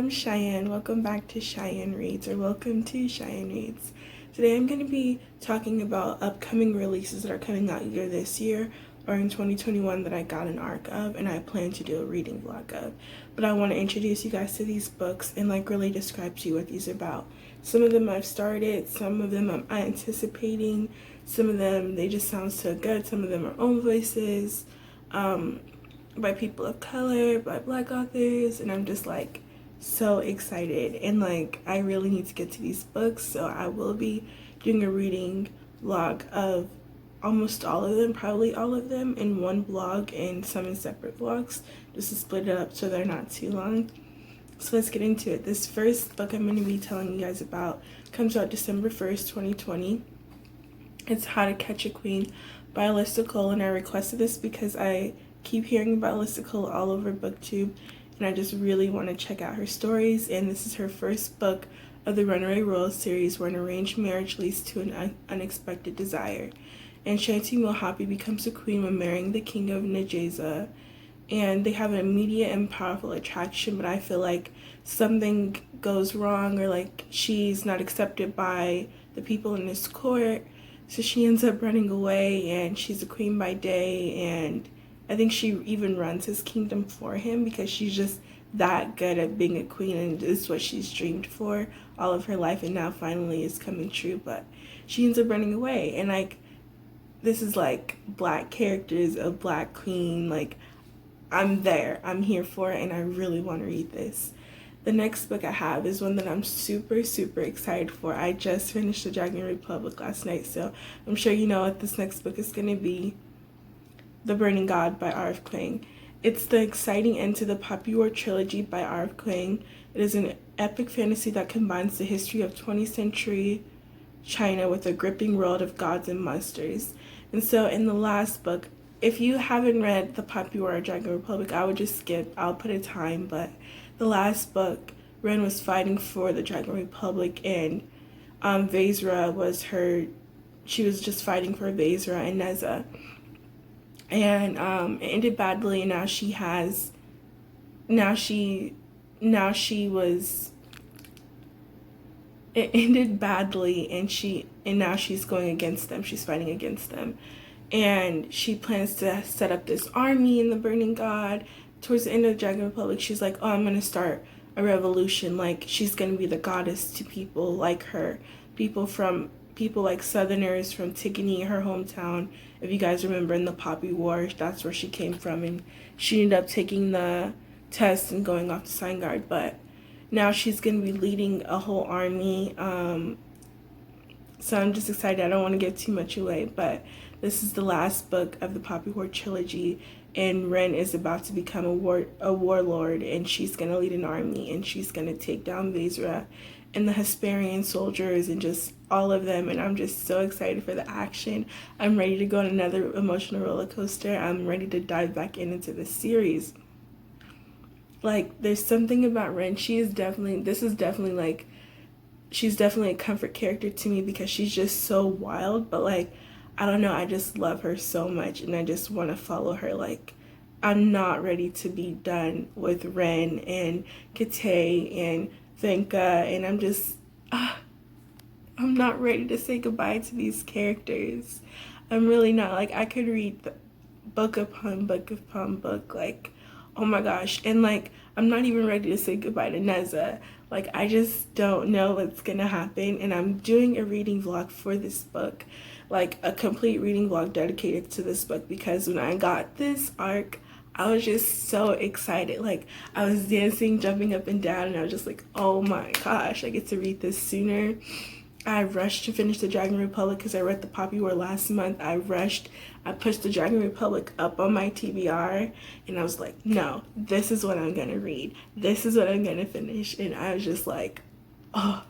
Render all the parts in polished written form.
I'm Cheyenne. Welcome back to Cheyenne Reads, or welcome to Cheyenne Reads. Today I'm going to be talking about upcoming releases that are coming out either this year or in 2021 that I got an arc of and I plan to do a reading vlog of. But I want to introduce you guys to these books and really describe to you what these are about. Some of them I've started, some of them I'm anticipating, some of them they just sound so good, some of them are own voices, by people of color, by Black authors, and I'm just so excited, and I really need to get to these books, so I will be doing a reading vlog of almost all of them, probably all of them in one vlog and some in separate vlogs, just to split it up so they're not too long. So let's get into it. This first book I'm going to be telling you guys about comes out December 1st, 2020. It's How to Catch a Queen by Alyssa Cole, and I requested this because I keep hearing about Alyssa Cole all over BookTube, and I just really want to check out her stories. And this is her first book of the Runaway Royal series, where an arranged marriage leads to an unexpected desire. And Shanti Mohapi becomes a queen when marrying the king of Najeza, and they have an immediate and powerful attraction, but I feel like something goes wrong, or she's not accepted by the people in this court, so she ends up running away, and she's a queen by day, and I think she even runs his kingdom for him because she's just that good at being a queen, and it's what she's dreamed for all of her life, and now finally is coming true. But she ends up running away, and this is Black characters, a Black queen. I'm there, I'm here for it, and I really want to read this. The next book I have is one that I'm super excited for. I just finished The Dragon Republic last night, so I'm sure you know what this next book is going to be. The Burning God by R.F. Kuang. It's the exciting end to the Poppy War trilogy by R.F. Kuang. It is an epic fantasy that combines the history of 20th century China with a gripping world of gods and monsters. And so in the last book, if you haven't read The Poppy War or Dragon Republic, I would just skip. I'll put a time, but the last book, Ren was fighting for the Dragon Republic, and Vezra was she was just fighting for Vezra and Neza. And it ended badly, and now she it ended badly, and now she's going against them. She's fighting against them, and she plans to set up this army in the Burning God. Towards the end of the Dragon Republic, she's like, oh, I'm gonna start a revolution. She's gonna be the goddess to people like her, people like Southerners from Tigany, her hometown. If you guys remember in the Poppy War, that's where she came from, and she ended up taking the test and going off to Sign Guard. But now she's going to be leading a whole army. So I'm just excited. I don't want to give too much away, but this is the last book of the Poppy War trilogy, and Ren is about to become a warlord, and she's going to lead an army, and she's going to take down Vezra and the Hesperian soldiers and just all of them, and I'm just so excited for the action. I'm ready to go on another emotional roller coaster. I'm ready to dive back into this series. There's something about Ren. She's definitely a comfort character to me because she's just so wild, but I don't know, I just love her so much, and I just want to follow her. I'm not ready to be done with Ren and Kate and Venka, and I'm not ready to say goodbye to these characters. I'm really not. I could read book upon book upon book, oh my gosh, and I'm not even ready to say goodbye to Neza. I just don't know what's gonna happen, and I'm doing a reading vlog for this book, a complete reading vlog dedicated to this book, because when I got this arc, I was just so excited. I was dancing, jumping up and down, and I was just oh my gosh, I get to read this sooner. I rushed to finish the Dragon Republic because I read the Poppy War last month. I pushed the Dragon Republic up on my TBR, and I was no, this is what I'm gonna read. This is what I'm gonna finish, and I was just oh.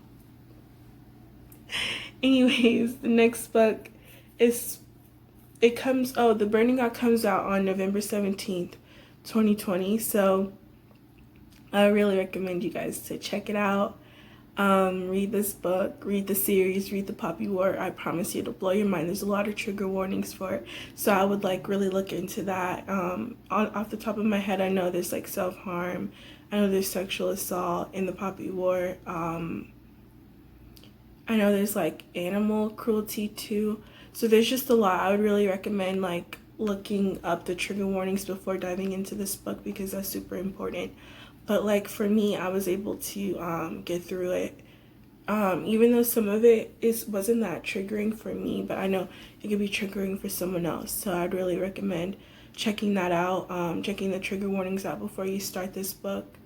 Anyways, the next book is The Burning God comes out on November 17th, 2020, so I really recommend you guys to check it out. Read this book, read the series, read the Poppy War. I promise you it'll blow your mind. There's a lot of trigger warnings for it, so I would like really look into that. Off the top of my head, I know there's like self-harm, I know there's sexual assault in the Poppy War. I know there's like animal cruelty too. So there's just a lot. I would really recommend like looking up the trigger warnings before diving into this book because that's super important. But like for me, I was able to get through it. Even though some of it wasn't that triggering for me, but I know it could be triggering for someone else. So I'd really recommend checking that out, checking the trigger warnings out before you start this book.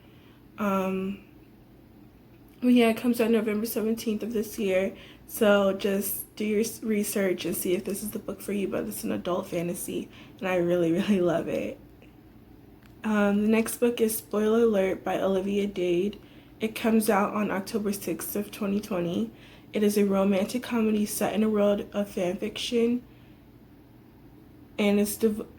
But yeah, it comes out November 17th of this year. So just do your research and see if this is the book for you. But it's an adult fantasy, and I really, really love it. The next book is Spoiler Alert by Olivia Dade. It comes out on October 6th of 2020. It is a romantic comedy set in a world of fan fiction. And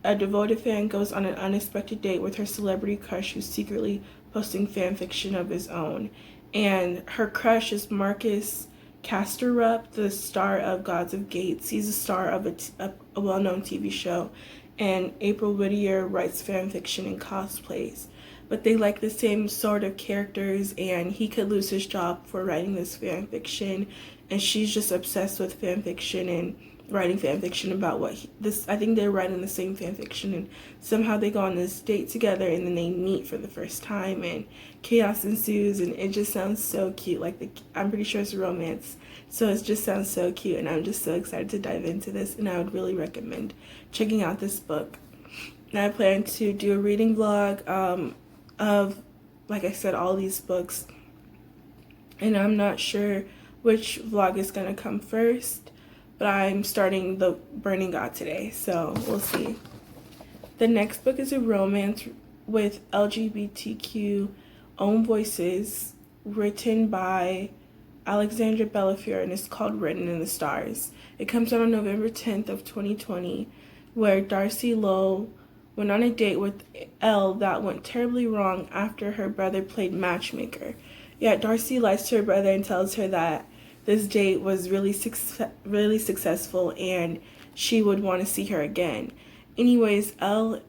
a devoted fan goes on an unexpected date with her celebrity crush who's secretly posting fan fiction of his own. And her crush is Marcus Casterup, the star of Gods of Gates. He's a star of a well-known TV show. And April Whittier writes fan fiction and cosplays. But they like the same sort of characters, and he could lose his job for writing this fan fiction. And she's just obsessed with fan fiction and writing fan fiction about I think they're writing the same fan fiction, and somehow they go on this date together and then they meet for the first time and chaos ensues, and it just sounds so cute. I'm pretty sure it's a romance, so it just sounds so cute, and I'm just so excited to dive into this, and I would really recommend checking out this book. And I plan to do a reading vlog of, like I said, all these books, and I'm not sure which vlog is going to come first, but I'm starting the Burning God today, so we'll see. The next book is a romance with LGBTQ own voices, written by Alexandra Bellafiore, and it's called Written in the Stars. It comes out on November 10th of 2020, where Darcy Lowe went on a date with Elle that went terribly wrong after her brother played matchmaker. Yet Darcy lies to her brother and tells her that this date was really successful and she would want to see her again. Anyways, Elle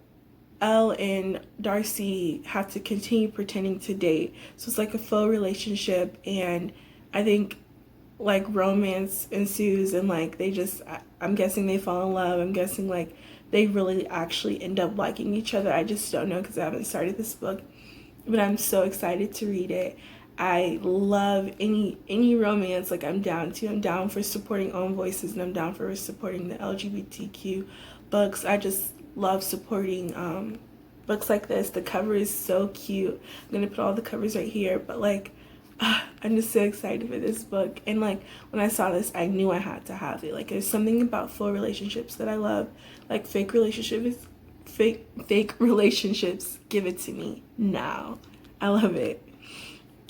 and Darcy have to continue pretending to date. So it's like a faux relationship, and I think like romance ensues, and like I'm guessing they fall in love. I'm guessing like they really actually end up liking each other. I just don't know because I haven't started this book, but I'm so excited to read it. I love any romance. Like I'm down for supporting own voices, and I'm down for supporting the LGBTQ books. I just love supporting books like this. The cover is so cute. I'm gonna put all the covers right here, but like I'm just so excited for this book. And like when I saw this, I knew I had to have it. Like there's something about full relationships that I love. Like fake relationships, give it to me now. I love it.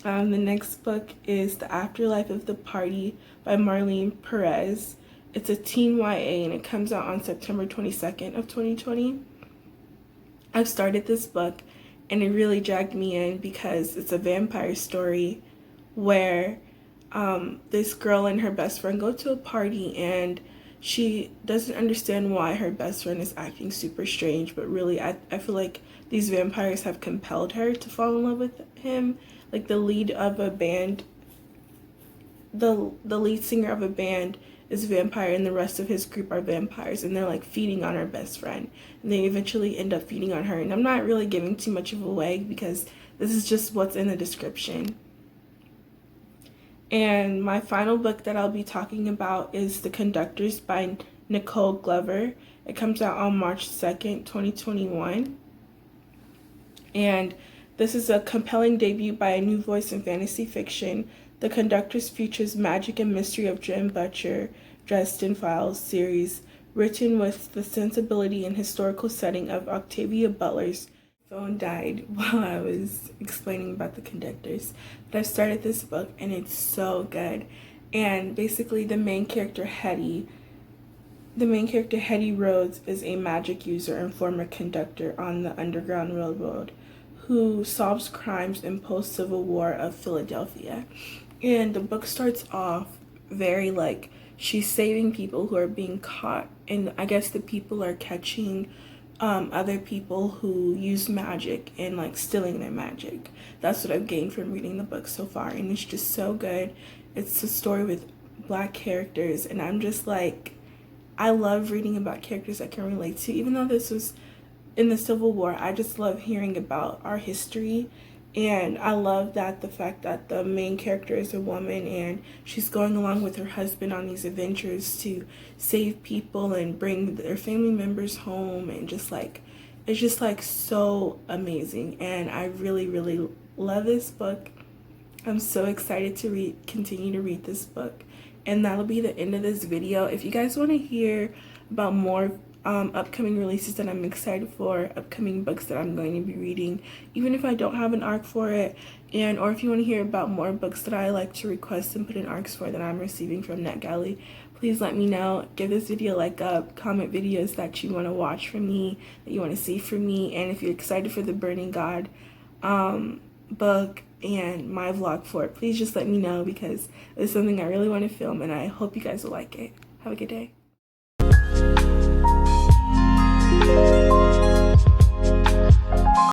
The next book is The Afterlife of the Party by Marlene Perez. It's a teen YA, and it comes out on September 22nd of 2020. I've started this book, and it really dragged me in because it's a vampire story where this girl and her best friend go to a party, and she doesn't understand why her best friend is acting super strange, but really I feel like these vampires have compelled her to fall in love with him. Like the lead of a band, the lead singer of a band is a vampire, and the rest of his group are vampires, and they're like feeding on our best friend, and they eventually end up feeding on her. And I'm not really giving too much of away because this is just what's in the description. And my final book that I'll be talking about is The Conductors by Nicole Glover. It comes out on March 2nd, 2021. And this is a compelling debut by a new voice in fantasy fiction. The Conductors features magic and mystery of Jen Butcher, Dresden Files series, written with the sensibility and historical setting of Octavia Butler's. Phone died while I was explaining about The Conductors. But I started this book, and it's so good. And basically the main character Hetty Rhodes is a magic user and former conductor on the Underground Railroad who solves crimes in post-Civil War of Philadelphia. And the book starts off very like she's saving people who are being caught, and I guess the people are catching other people who use magic and like stealing their magic. That's what I've gained from reading the book so far, and it's just so good. It's a story with black characters, and I'm just like, I love reading about characters I can relate to. Even though this was in the Civil War, I just love hearing about our history. And I love that the fact that the main character is a woman and she's going along with her husband on these adventures to save people and bring their family members home, and just like, it's just like so amazing. And I really, really love this book. I'm so excited to continue to read this book. And that'll be the end of this video. If you guys want to hear about more upcoming releases that I'm excited for, upcoming books that I'm going to be reading, even if I don't have an arc for it, and or if you want to hear about more books that I like to request and put in arcs for that I'm receiving from NetGalley, please let me know. Give this video a like up, comment videos that you want to watch from me, that you want to see from me, and if you're excited for the Burning God book and my vlog for it, please just let me know, because it's something I really want to film and I hope you guys will like it. Have a good day.